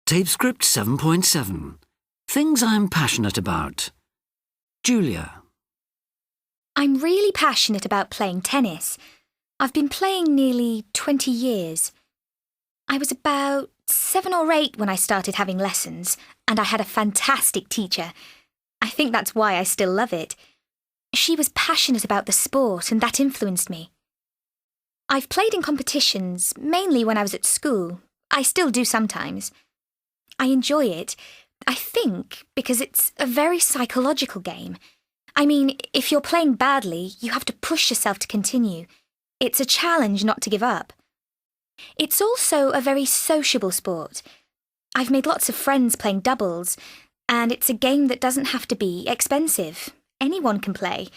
Tape script 7.7. Things I'm passionate about. Julia. I'm really passionate about playing tennis. I've been playing nearly 20 years. I was about 7 or 8 when I started having lessons, and I had a fantastic teacher. I think that's why I still love it. She was passionate about the sport, and that influenced me. I've played in competitions, mainly when I was at school. I still do sometimes. I enjoy it, I think, because it's a very psychological game. I mean, if you're playing badly, you have to push yourself to continue. It's a challenge not to give up. It's also a very sociable sport. I've made lots of friends playing doubles, and it's a game that doesn't have to be expensive. Anyone can play.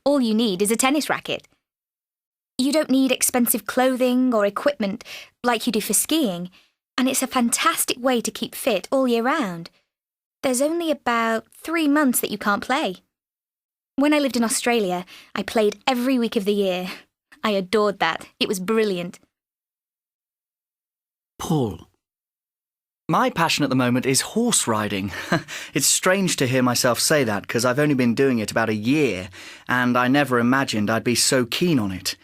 All you need is a tennis racket. You don't need expensive clothing or equipment like you do for skiing, and it's a fantastic way to keep fit all year round. There's only about 3 months that you can't play. When I lived in Australia, I played every week of the year. I adored that. It was brilliant. Paul. My passion at the moment is horse riding. It's strange to hear myself say that because I've only been doing it about a year and I never imagined I'd be so keen on it.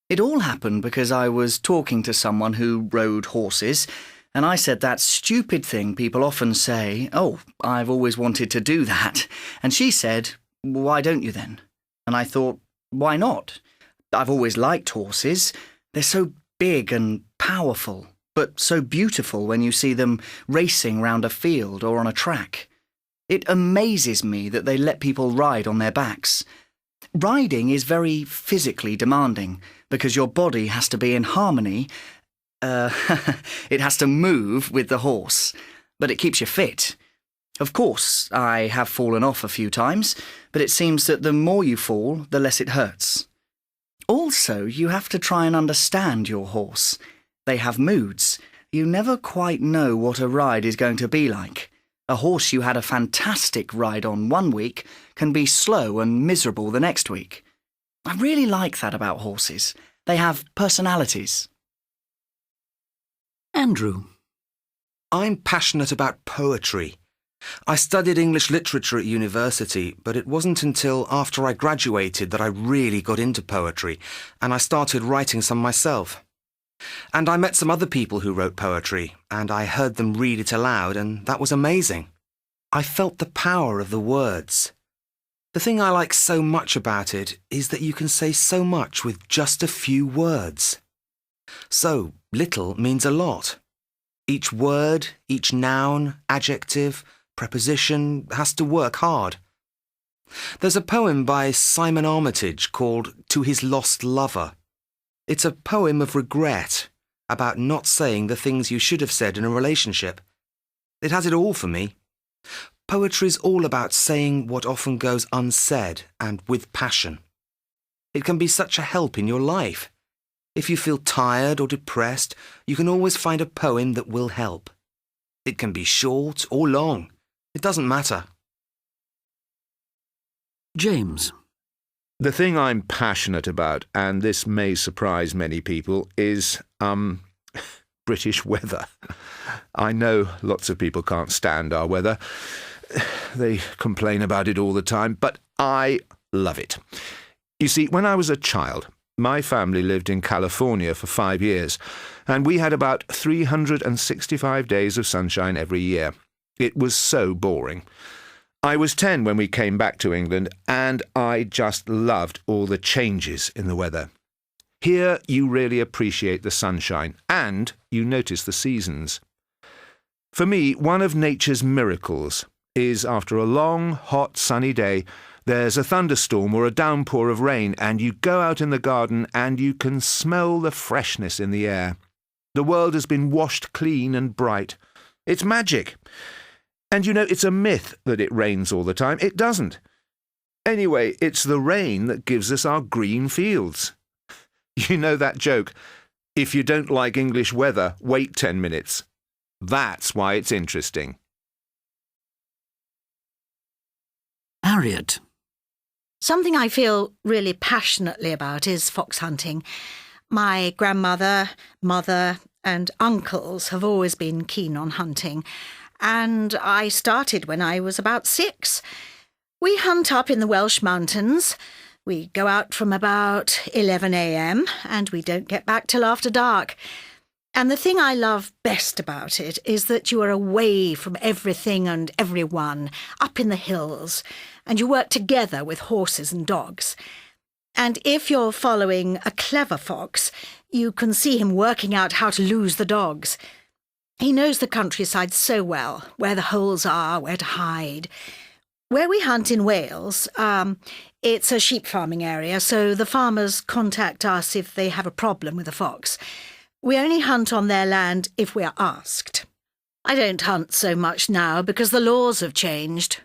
It all happened because I was talking to someone who rode horses and I said that stupid thing people often say, "Oh, I've always wanted to do that." And she said, "Why don't you then?" And I thought, why not? I've always liked horses. They're so big and powerful, but so beautiful when you see them racing round a field or on a track. It amazes me that they let people ride on their backs. Riding is very physically demanding because your body has to be in harmony. It has to move with the horse, but it keeps you fit. Of course, I have fallen off a few times, but it seems that the more you fall, the less it hurts. Also, you have to try and understand your horse. They have moods. You never quite know what a ride is going to be like. A horse you had a fantastic ride on one week can be slow and miserable the next week. I really like that about horses. They have personalities. Andrew. I'm passionate about poetry. I studied English literature at university, but it wasn't until after I graduated that I really got into poetry, and I started writing some myself. And I met some other people who wrote poetry, and I heard them read it aloud, and that was amazing. I felt the power of the words. The thing I like so much about it is that you can say so much with just a few words. So little means a lot. Each word, each noun, adjective, preposition has to work hard. There's a poem by Simon Armitage called To His Lost Lover. It's a poem of regret, about not saying the things you should have said in a relationship. It has it all for me. Poetry's all about saying what often goes unsaid and with passion. It can be such a help in your life. If you feel tired or depressed, you can always find a poem that will help. It can be short or long. It doesn't matter. James. The thing I'm passionate about, and this may surprise many people, is British weather. I know lots of people can't stand our weather. They complain about it all the time, but I love it. You see, when I was a child, my family lived in California for 5 years, and we had about 365 days of sunshine every year. It was so boring. I was 10 when we came back to England, and I just loved all the changes in the weather. Here you really appreciate the sunshine, and you notice the seasons. For me, one of nature's miracles is after a long, hot, sunny day, there's a thunderstorm or a downpour of rain, and you go out in the garden and you can smell the freshness in the air. The world has been washed clean and bright. It's magic. And you know, it's a myth that it rains all the time. It doesn't. Anyway, it's the rain that gives us our green fields. You know that joke, if you don't like English weather, wait 10 minutes. That's why it's interesting. Harriet. Something I feel really passionately about is fox hunting. My grandmother, mother and uncles have always been keen on hunting, and I started when I was about 6. We hunt up in the Welsh mountains. We go out from about 11 a.m. and we don't get back till after dark. And the thing I love best about it is that you are away from everything and everyone, up in the hills, and you work together with horses and dogs. And if you're following a clever fox, you can see him working out how to lose the dogs. He knows the countryside so well, where the holes are, where to hide. Where we hunt in Wales, it's a sheep farming area, so the farmers contact us if they have a problem with a fox. We only hunt on their land if we are asked. I don't hunt so much now because the laws have changed.